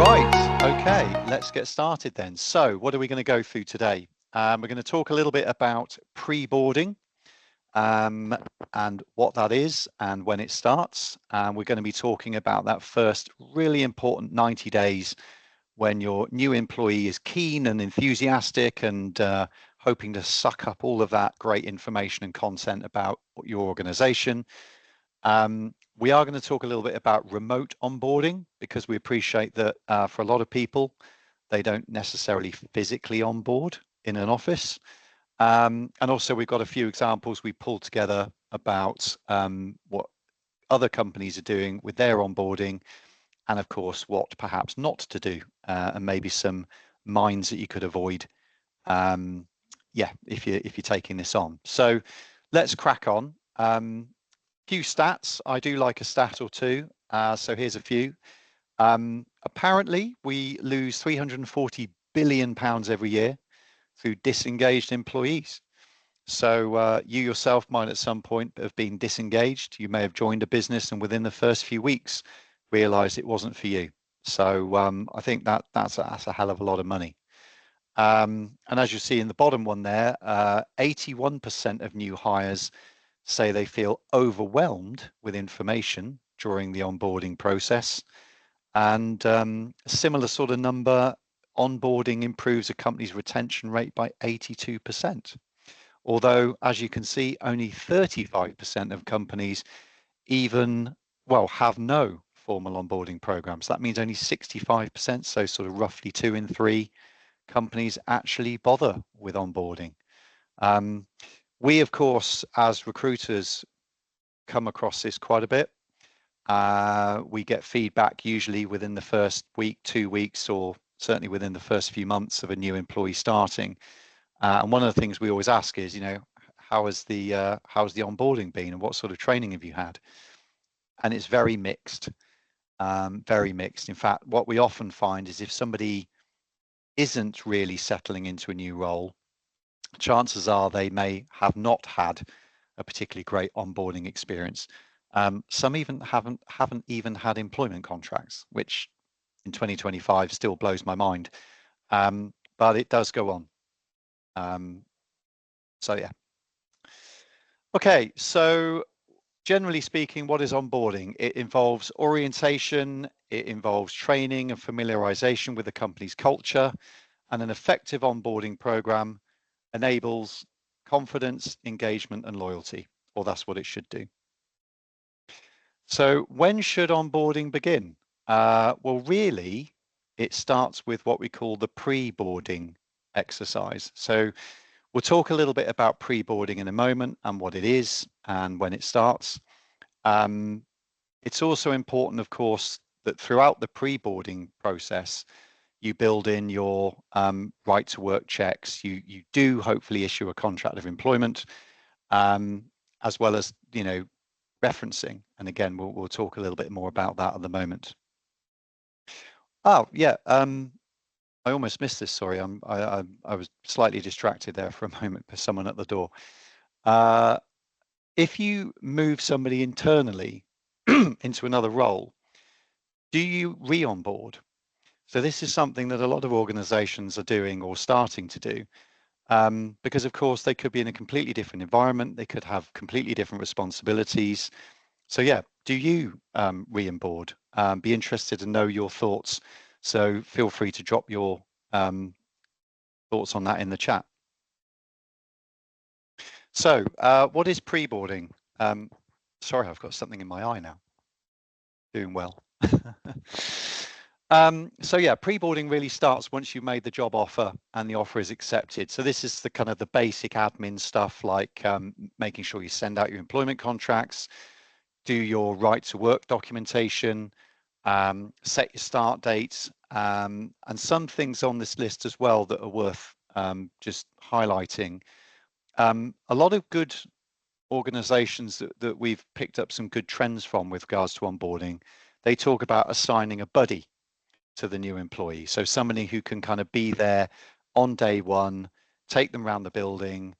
Right, okay, let's get started then. So what are we going to go through today? We're going to talk a little bit about pre-boarding and what that is and when it starts. And we're going to be talking about that first really important 90 days when your new employee is keen and enthusiastic and hoping to suck up all of that great information and content about your organization. We are going to talk a little bit about remote onboarding because we appreciate that for a lot of people, they don't necessarily physically onboard in an office. And also we've got a few examples we pulled together about what other companies are doing with their onboarding, and of course what perhaps not to do, and maybe some minds that you could avoid. Yeah, if you're taking this on. So let's crack on. Few stats. I do like a stat or two. So here's a few. Apparently, we lose £340 billion every year through disengaged employees. So you yourself might at some point have been disengaged. You may have joined a business and within the first few weeks realized it wasn't for you. So I think that's a hell of a lot of money. And as you see in the bottom one there, 81% of new hires say they feel overwhelmed with information during the onboarding process. And a similar sort of number, onboarding improves a company's retention rate by 82%. Although, as you can see, only 35% of companies even, well, have no formal onboarding programs. That means only 65%, so sort of roughly 2 in 3 companies actually bother with onboarding. We, of course, as recruiters, come across this quite a bit. We get feedback usually within the first week, 2 weeks, or certainly within the first few months of a new employee starting. And one of the things we always ask is, how's the onboarding been, and what sort of training have you had? And it's very mixed, very mixed. In fact, what we often find is if somebody isn't really settling into a new role, chances are they may have not had a particularly great onboarding experience. Some even haven't even had employment contracts, which in 2025 still blows my mind. But it does go on. So yeah. Okay, so generally speaking, what is onboarding? It involves orientation, it involves training and familiarization with the company's culture, and an effective onboarding program enables confidence, engagement, and loyalty, or that's what it should do. So when should onboarding begin? Well, really, it starts with what we call the pre-boarding exercise. So we'll talk a little bit about pre-boarding in a moment and what it is and when it starts. It's also important, of course, that throughout the pre-boarding process, you build in your right to work checks. You do hopefully issue a contract of employment, as well as referencing. And again, we'll talk a little bit more about that at the moment. Oh yeah, I almost missed this. Sorry, I was slightly distracted there for a moment by someone at the door. If you move somebody internally into another role, do you re-onboard? So this is something that a lot of organizations are doing or starting to do, because of course they could be in a completely different environment. They could have completely different responsibilities. So yeah, do you re-onboard? Be interested to know your thoughts. So feel free to drop your thoughts on that in the chat. So what is pre-boarding? Sorry, I've got something in my eye now. Doing well. So yeah, pre-boarding really starts once you've made the job offer and the offer is accepted. So this is the kind of the basic admin stuff, like making sure you send out your employment contracts, do your right to work documentation, set your start dates, and some things on this list as well that are worth just highlighting. A lot of good organizations that we've picked up some good trends from with regards to onboarding, they talk about assigning a buddy to the new employee. So somebody who can kind of be there on day one, take them around the building,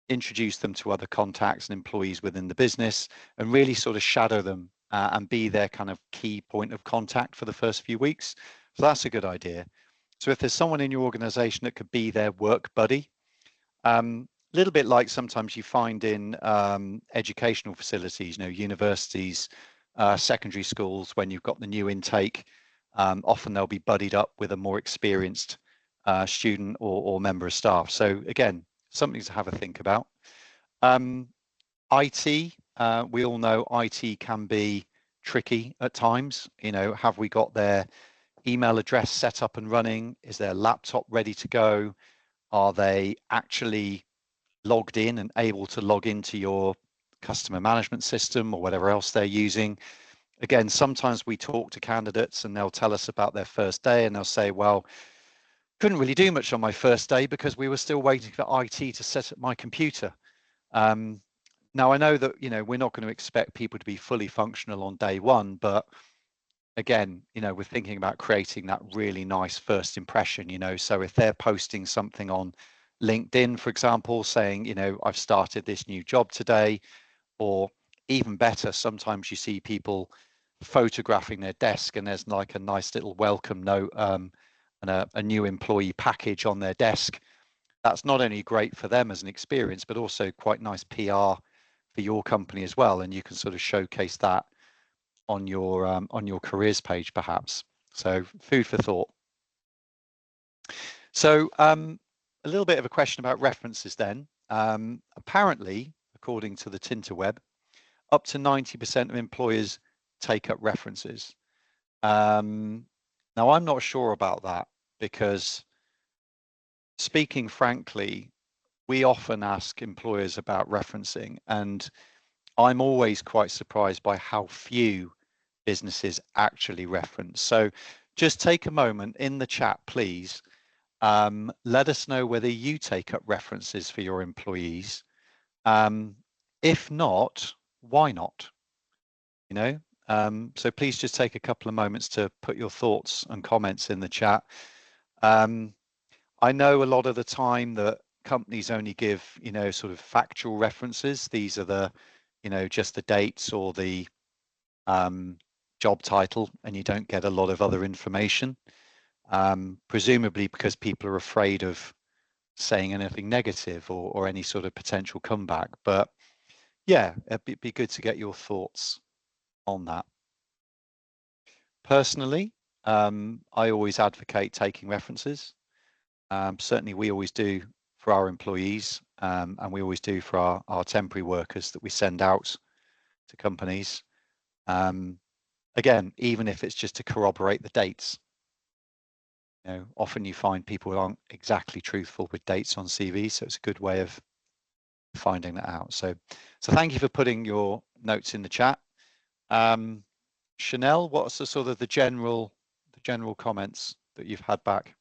introduce them to other contacts and employees within the business, and really sort of shadow them and be their kind of key point of contact for the first few weeks. So that's a good idea. So if there's someone in your organization that could be their work buddy, a little bit like sometimes you find in educational facilities, universities, secondary schools, when you've got the new intake, often they'll be buddied up with a more experienced student or member of staff. So again, something to have a think about. IT, we all know IT can be tricky at times. Have we got their email address set up and running? Is their laptop ready to go? Are they actually logged in and able to log into your customer management system or whatever else they're using? Again, sometimes we talk to candidates and they'll tell us about their first day and they'll say, well, couldn't really do much on my first day because we were still waiting for IT to set up my computer. Now, I know that, we're not going to expect people to be fully functional on day one, but again, we're thinking about creating that really nice first impression, so if they're posting something on LinkedIn, for example, saying, I've started this new job today, or even better, sometimes you see people photographing their desk and there's like a nice little welcome note and a new employee package on their desk. That's not only great for them as an experience, but also quite nice PR for your company as well. And you can sort of showcase that on your careers page, perhaps. So food for thought. So a little bit of a question about references then. Apparently, according to the Tinterweb, up to 90% of employers take up references. Now, I'm not sure about that because, speaking frankly, we often ask employers about referencing, and I'm always quite surprised by how few businesses actually reference. So just take a moment in the chat, please. Let us know whether you take up references for your employees. If not, why not? So please just take a couple of moments to put your thoughts and comments in the chat. I know a lot of the time that companies only give, sort of factual references. These are the, just the dates or the job title, and you don't get a lot of other information, presumably because people are afraid of saying anything negative or any sort of potential comeback. But yeah, it'd be good to get your thoughts on that. Personally, I always advocate taking references. Certainly we always do for our employees, and we always do for our temporary workers that we send out to companies. Again, even if it's just to corroborate the dates. Often you find people aren't exactly truthful with dates on CVs, so it's a good way of finding that out. So thank you for putting your notes in the chat. Chanel, what's the sort of the general comments that you've had back?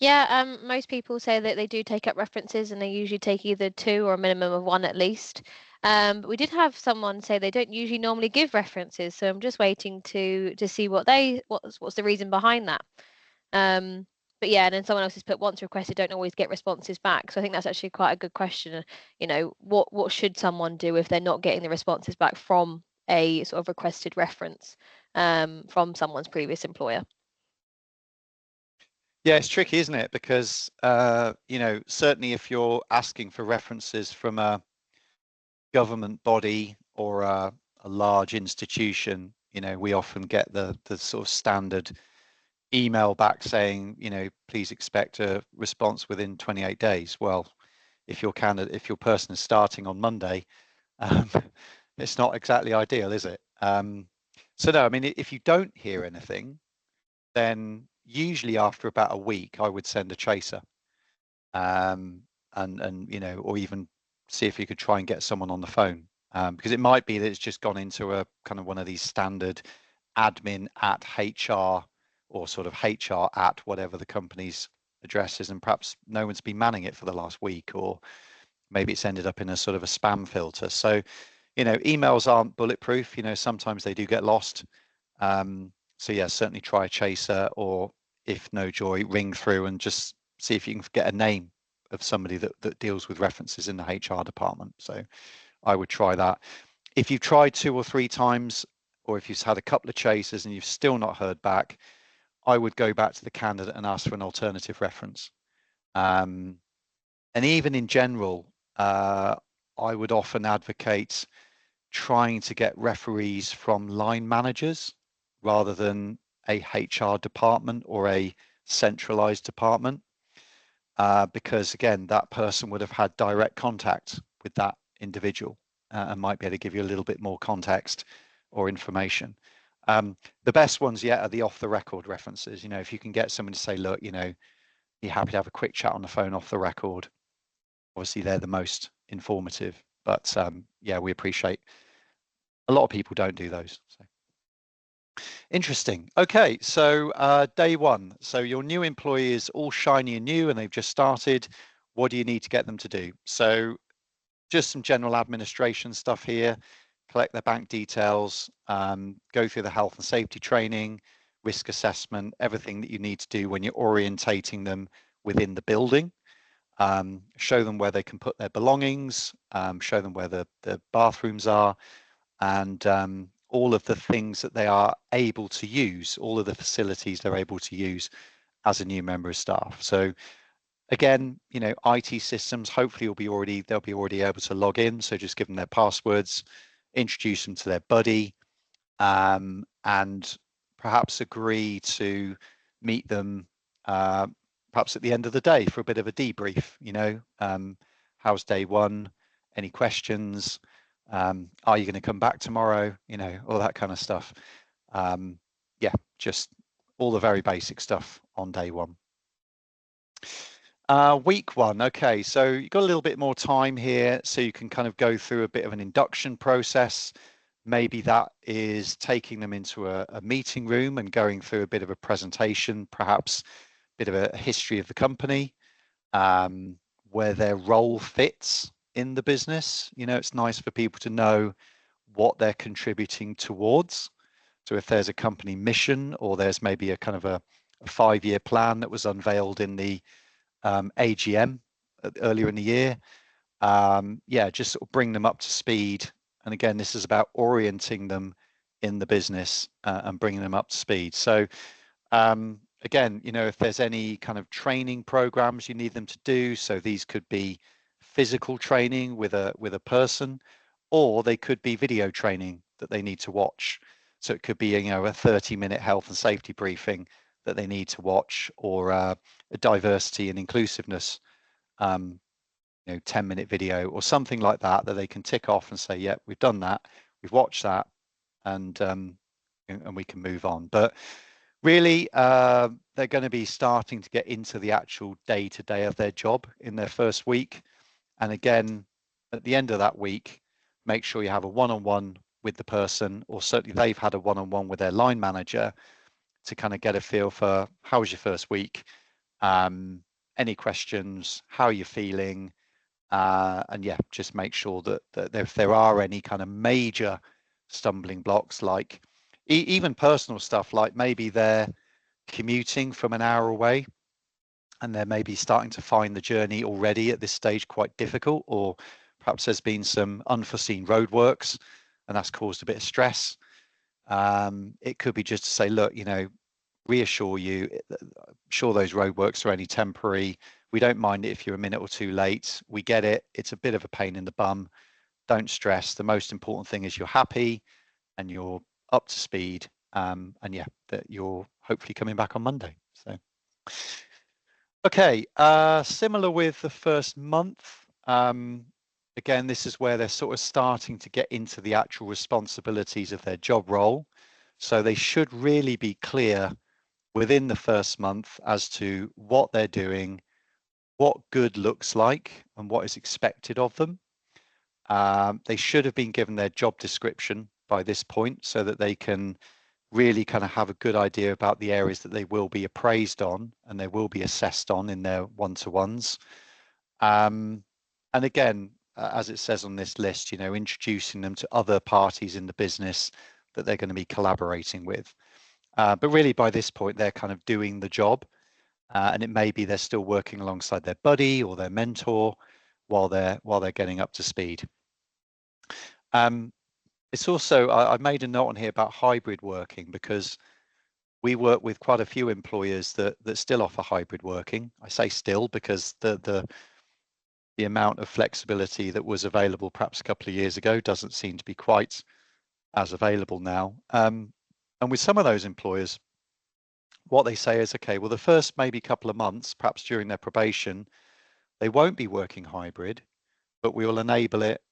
Yeah, most people say that they do take up references and they usually take either 2 or a minimum of 1 at least. But we did have someone say they don't usually normally give references, so I'm just waiting to see what's the reason behind that. But yeah, and then someone else has put once requested, don't always get responses back. So I think that's actually quite a good question. What should someone do if they're not getting the responses back from a sort of requested reference from someone's previous employer? Yeah, it's tricky, isn't it? Because certainly if you're asking for references from a government body or a large institution, we often get the sort of standard email back saying, please expect a response within 28 days. Well, if your person is starting on Monday, it's not exactly ideal, is it? So no, I mean, if you don't hear anything, then usually after about a week, I would send a chaser, and or even see if you could try and get someone on the phone, because it might be that it's just gone into a kind of one of these standard admin at HR or sort of HR at whatever the company's address is, and perhaps no one's been manning it for the last week, or maybe it's ended up in a sort of a spam filter. So, emails aren't bulletproof. Sometimes they do get lost. So yeah, certainly try a chaser, or if no joy, ring through and just see if you can get a name of somebody that deals with references in the HR department. So I would try that. If you've tried 2 or 3 times or if you've had a couple of chases and you've still not heard back, I would go back to the candidate and ask for an alternative reference. And even in general, I would often advocate trying to get referees from line managers rather than a HR department or a centralized department, because again, that person would have had direct contact with that individual and might be able to give you a little bit more context or information. The best ones yet are the off the record references. If you can get someone to say, look, you're happy to have a quick chat on the phone off the record. Obviously, they're the most informative, but yeah, we appreciate a lot of people don't do those. So. Interesting. Okay, so day one. So your new employee is all shiny and new and they've just started. What do you need to get them to do? So just some general administration stuff here. Collect their bank details, go through the health and safety training, risk assessment, everything that you need to do when you're orientating them within the building. Show them where they can put their belongings, show them where the bathrooms are, and all of the things that they are able to use, all of the facilities they're able to use as a new member of staff. So again, IT systems, hopefully they'll be already able to log in. So just give them their passwords, introduce them to their buddy, and perhaps agree to meet them perhaps at the end of the day for a bit of a debrief. How's day one? Any questions? Are you going to come back tomorrow? All that kind of stuff. Yeah, just all the very basic stuff on day one. Week one. Okay, so you've got a little bit more time here, so you can kind of go through a bit of an induction process. Maybe that is taking them into a meeting room and going through a bit of a presentation, perhaps a bit of a history of the company, where their role fits in the business. It's nice for people to know what they're contributing towards. So if there's a company mission, or there's maybe a kind of a 5-year plan that was unveiled in the AGM earlier in the year, yeah, just sort of bring them up to speed. And again, this is about orienting them in the business and bringing them up to speed. So again, if there's any kind of training programs you need them to do, so these could be physical training with a person, or they could be video training that they need to watch. So it could be a 30-minute health and safety briefing that they need to watch, or a diversity and inclusiveness 10-minute video or something like that they can tick off and say, yeah, we've done that, we've watched that, and we can move on. But really, they're going to be starting to get into the actual day-to-day of their job in their first week. And again, at the end of that week, make sure you have a one-on-one with the person, or certainly they've had a one-on-one with their line manager, to kind of get a feel for how was your first week, any questions, how are you feeling, and yeah, just make sure that if there are any kind of major stumbling blocks, like even personal stuff, like maybe they're commuting from an hour away and they're maybe starting to find the journey already at this stage quite difficult, or perhaps there's been some unforeseen roadworks and that's caused a bit of stress. It could be just to say, look, reassure you, sure those roadworks are only temporary. We don't mind it if you're a minute or two late. We get it. It's a bit of a pain in the bum. Don't stress. The most important thing is you're happy and you're up to speed. And yeah, that you're hopefully coming back on Monday. So, okay, similar with the first month. Again, this is where they're sort of starting to get into the actual responsibilities of their job role. So they should really be clear within the first month as to what they're doing, what good looks like, and what is expected of them. They should have been given their job description by this point, so that they can really kind of have a good idea about the areas that they will be appraised on and they will be assessed on in their one-to-ones. And again, as it says on this list, introducing them to other parties in the business that they're going to be collaborating with. But really, by this point, they're kind of doing the job, and it may be they're still working alongside their buddy or their mentor while they're getting up to speed. It's also, I made a note on here about hybrid working, because we work with quite a few employers that still offer hybrid working. I say still because the amount of flexibility that was available perhaps a couple of years ago doesn't seem to be quite as available now. And with some of those employers, what they say is, okay, well, the first maybe couple of months, perhaps during their probation, they won't be working hybrid, but we will enable it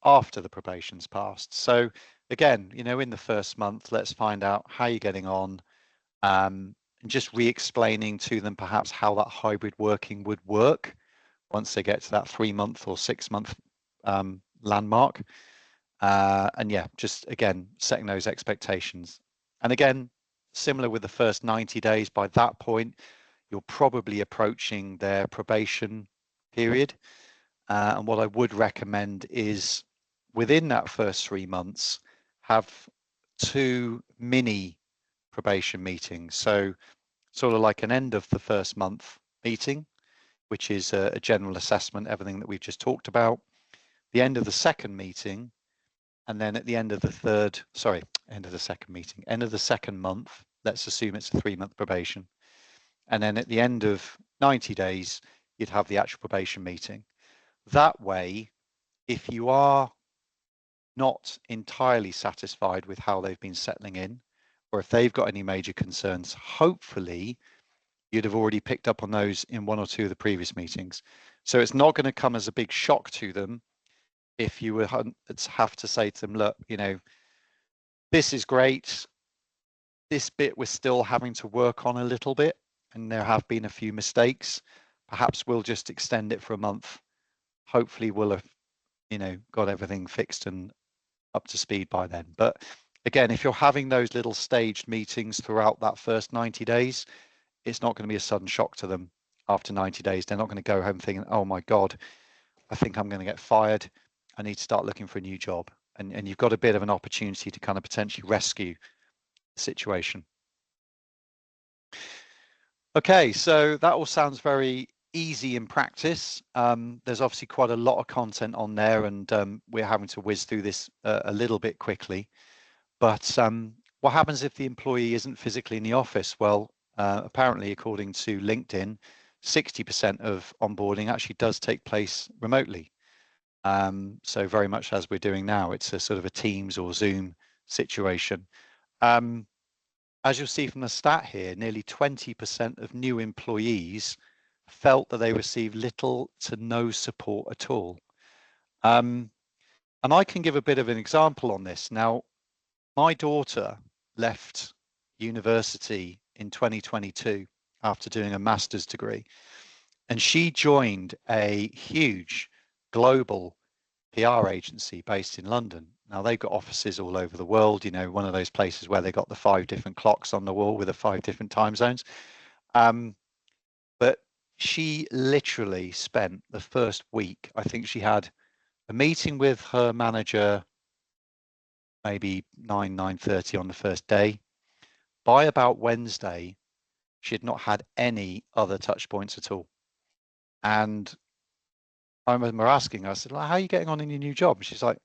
after the probation's passed. So again, in the first month, let's find out how you're getting on, and just re-explaining to them perhaps how that hybrid working would work once they get to that 3-month or 6-month landmark. And yeah, just again, setting those expectations. And again, similar with the first 90 days, by that point, you're probably approaching their probation period. And what I would recommend is within that first 3 months, have 2 mini probation meetings. So sort of like an end of the first month meeting, which is a general assessment, everything that we've just talked about, the end of the second meeting, and then at the end of end of the second month, let's assume it's a 3-month probation. And then at the end of 90 days, you'd have the actual probation meeting. That way, if you are not entirely satisfied with how they've been settling in, or if they've got any major concerns, hopefully you'd have already picked up on those in 1 or 2 of the previous meetings. So it's not going to come as a big shock to them if you would have to say to them, look, this is great. This bit we're still having to work on a little bit, and there have been a few mistakes. Perhaps we'll just extend it for a month. Hopefully we'll have, got everything fixed and up to speed by then. But again, if you're having those little staged meetings throughout that first 90 days, it's not going to be a sudden shock to them after 90 days. They're not going to go home thinking, oh my God, I think I'm going to get fired. I need to start looking for a new job. And you've got a bit of an opportunity to kind of potentially rescue the situation. Okay, so that all sounds very easy in practice. There's obviously quite a lot of content on there, and we're having to whiz through this a little bit quickly. But what happens if the employee isn't physically in the office? Well, apparently, according to LinkedIn, 60% of onboarding actually does take place remotely. So very much as we're doing now, it's a sort of a Teams or Zoom situation. As you'll see from the stat here, nearly 20% of new employees felt that they received little to no support at all. And I can give a bit of an example on this. Now, my daughter left university in 2022 after doing a master's degree, and she joined a huge global PR agency based in London. Now they've got offices all over the world, one of those places where they got the 5 different clocks on the wall with the 5 different time zones. But she literally spent the first week, I think she had a meeting with her manager maybe 9:30 on the first day. By about Wednesday, she had not had any other touch points at all. And I remember asking her, I said, well, how are you getting on in your new job? And she's like,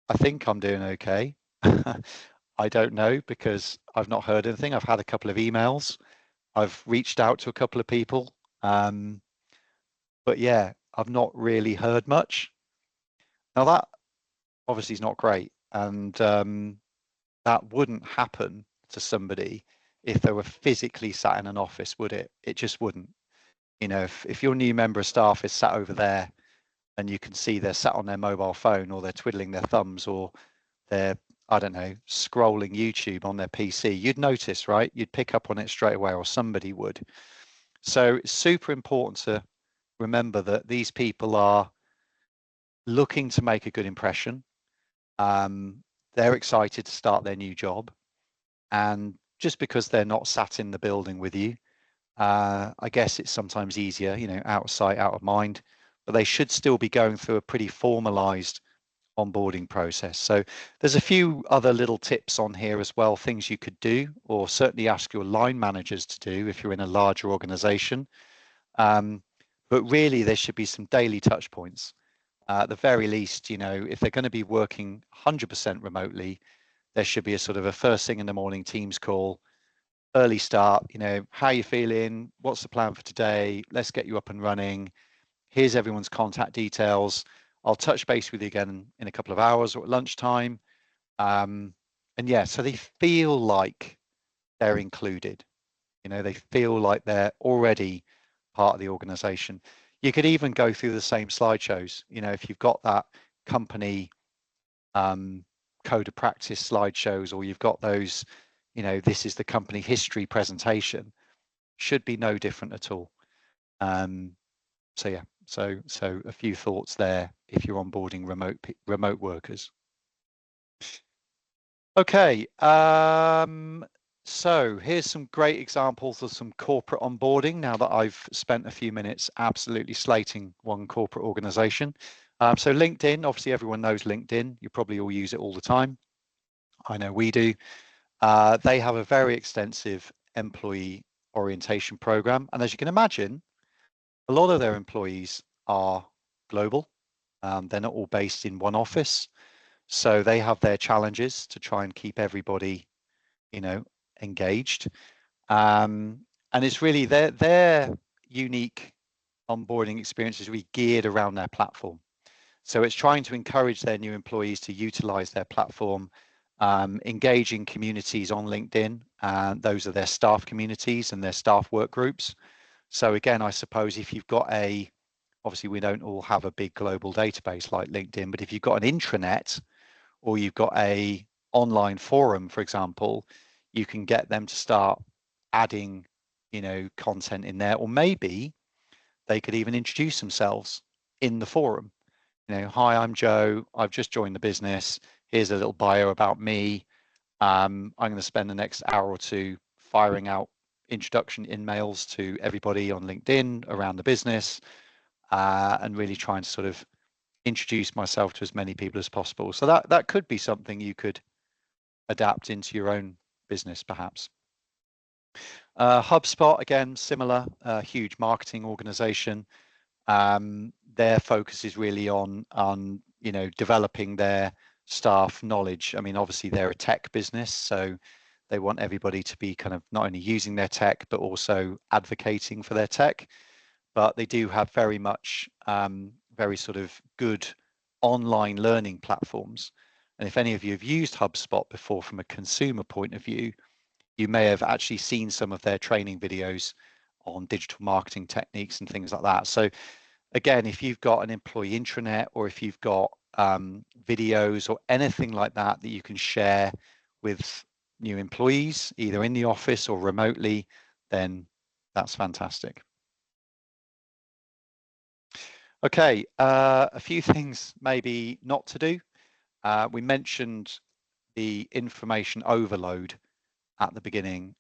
I think I'm doing okay. I don't know, because I've not heard anything. I've had a couple of emails. I've reached out to a couple of people. But yeah, I've not really heard much. Now that obviously is not great. And that wouldn't happen to somebody if they were physically sat in an office, would it? It just wouldn't. If your new member of staff is sat over there and you can see they're sat on their mobile phone, or they're twiddling their thumbs, or they're, I don't know, scrolling YouTube on their PC, you'd notice, right? You'd pick up on it straight away, or somebody would. So it's super important to remember that these people are looking to make a good impression. They're excited to start their new job. And just because they're not sat in the building with you, I guess it's sometimes easier, out of sight, out of mind, but they should still be going through a pretty formalized onboarding process. So there's a few other little tips on here as well, things you could do, or certainly ask your line managers to do if you're in a larger organization. But really, there should be some daily touch points. At the very least, if they're going to be working 100% remotely, there should be a sort of a first thing in the morning Teams call, early start, how you feeling? What's the plan for today? Let's get you up and running. Here's everyone's contact details. I'll touch base with you again in a couple of hours or at lunchtime. And yeah, so they feel like they're included. They feel like they're already part of the organization. You could even go through the same slideshows. If you've got that company code of practice slideshows, or you've got those, this is the company history presentation, should be no different at all. So yeah, so a few thoughts there if you're onboarding remote workers. Okay, so here's some great examples of some corporate onboarding now that I've spent a few minutes absolutely slating one corporate organization. So LinkedIn, obviously everyone knows LinkedIn. You probably all use it all the time. I know we do. They have a very extensive employee orientation program. And as you can imagine, a lot of their employees are global. They're not all based in one office. So they have their challenges to try and keep everybody, engaged. And it's really their unique onboarding experience is really geared around their platform. So it's trying to encourage their new employees to utilize their platform, engage in communities on LinkedIn, and those are their staff communities and their staff work groups. So again, I suppose if you've got obviously we don't all have a big global database like LinkedIn, but if you've got an intranet or you've got a online forum, for example, you can get them to start adding, content in there, or maybe they could even introduce themselves in the forum. Hi, I'm Joe. I've just joined the business. Here's a little bio about me. I'm going to spend the next hour or two firing out introduction emails to everybody on LinkedIn around the business, and really trying to sort of introduce myself to as many people as possible. So that could be something you could adapt into your own business, perhaps. HubSpot, again, similar, huge marketing organization. Their focus is really on developing their staff knowledge. I mean, obviously they're a tech business, so they want everybody to be kind of not only using their tech, but also advocating for their tech. But they do have very much very sort of good online learning platforms. And if any of you have used HubSpot before from a consumer point of view, you may have actually seen some of their training videos on digital marketing techniques and things like that. So again, if you've got an employee intranet, or if you've got videos or anything like that that you can share with new employees, either in the office or remotely, then that's fantastic. Okay, a few things maybe not to do. We mentioned the information overload at the beginning.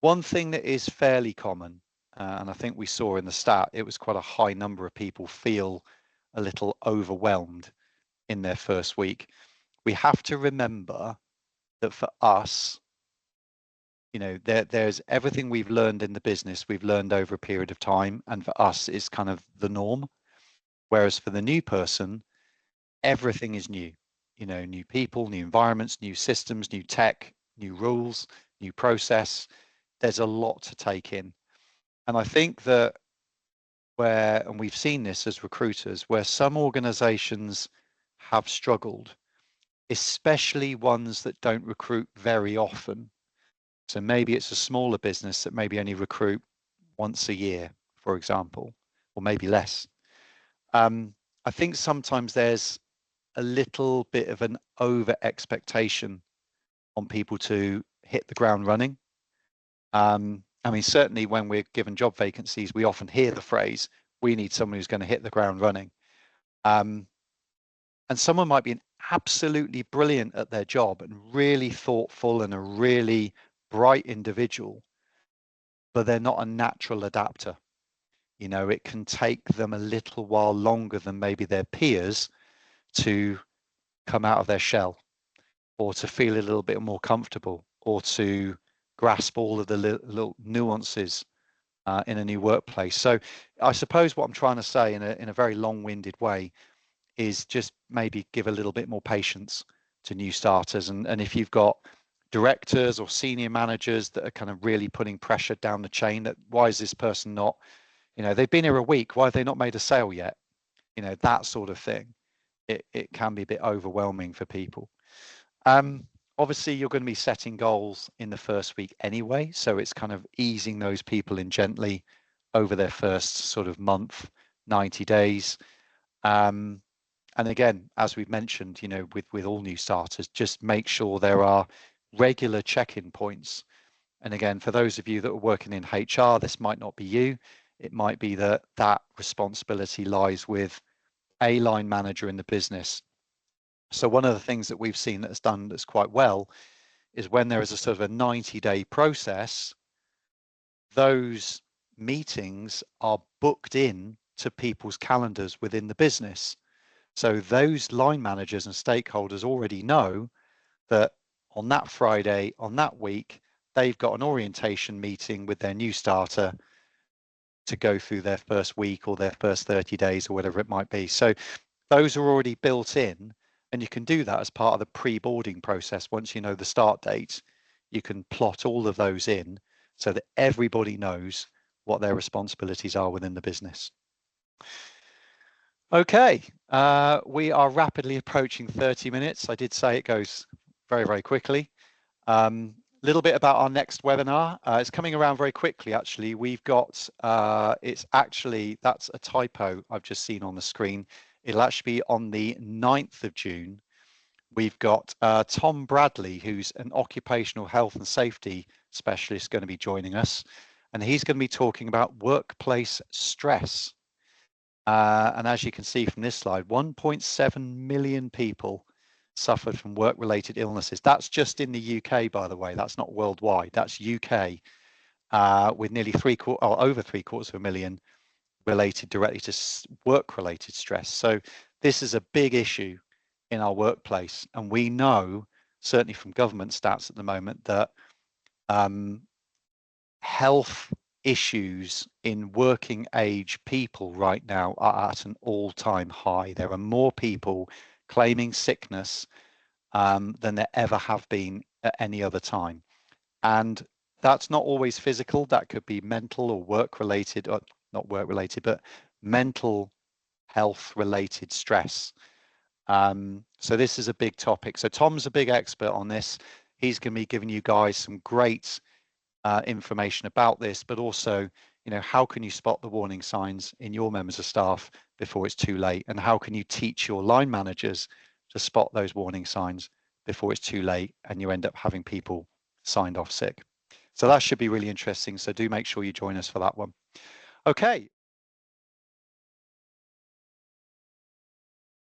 One thing that is fairly common, and I think we saw in the stat, it was quite a high number of people feel a little overwhelmed in their first week. We have to remember that for us, there's everything we've learned in the business, we've learned over a period of time, and for us is kind of the norm. Whereas for the new person, everything is new. New people, new environments, new systems, new tech, new rules, new process. There's a lot to take in. And I think that and we've seen this as recruiters, where some organizations have struggled, especially ones that don't recruit very often. So maybe it's a smaller business that maybe only recruit once a year, for example, or maybe less. I think sometimes there's a little bit of an over expectation on people to hit the ground running. I mean, certainly when we're given job vacancies, we often hear the phrase, we need someone who's going to hit the ground running. And someone might be absolutely brilliant at their job and really thoughtful and a really bright individual, but they're not a natural adapter. It can take them a little while longer than maybe their peers to come out of their shell, or to feel a little bit more comfortable, or to grasp all of the little nuances in a new workplace. So I suppose what I'm trying to say in a very long-winded way, is just maybe give a little bit more patience to new starters. And if you've got directors or senior managers that are kind of really putting pressure down the chain, that why is this person not, they've been here a week, why have they not made a sale yet? That sort of thing. It can be a bit overwhelming for people. Obviously, you're going to be setting goals in the first week anyway, so it's kind of easing those people in gently over their first sort of month, 90 days. And again, as we've mentioned, with all new starters, just make sure there are regular check-in points. And again, for those of you that are working in HR, this might not be you. It might be that responsibility lies with a line manager in the business. So one of the things that we've seen that's done that's quite well is when there is a sort of a 90-day process, those meetings are booked in to people's calendars within the business. So those line managers and stakeholders already know that on that Friday, on that week, they've got an orientation meeting with their new starter to go through their first week or their first 30 days or whatever it might be. So those are already built in, and you can do that as part of the pre-boarding process. Once you know the start date, you can plot all of those in so that everybody knows what their responsibilities are within the business. Okay, we are rapidly approaching 30 minutes. I did say it goes very, very quickly. Little bit about our next webinar. It's coming around very quickly, actually. We've got, that's a typo I've just seen on the screen. It'll actually be on the 9th of June. We've got Tom Bradley, who's an occupational health and safety specialist, going to be joining us. And he's going to be talking about workplace stress. And as you can see from this slide, 1.7 million people suffered from work-related illnesses. That's just in the UK, by the way. That's not worldwide. That's UK, with nearly over 750,000 related directly to work-related stress. So this is a big issue in our workplace, and we know, certainly from government stats at the moment, that health issues in working age people right now are at an all-time high. There are more people claiming sickness than there ever have been at any other time. And that's not always physical. That could be mental or work-related, or not work-related, but mental health-related stress. So this is a big topic. So Tom's a big expert on this. He's going to be giving you guys some great information about this, but also, how can you spot the warning signs in your members of staff before it's too late? And how can you teach your line managers to spot those warning signs before it's too late and you end up having people signed off sick? So that should be really interesting. So do make sure you join us for that one. Okay,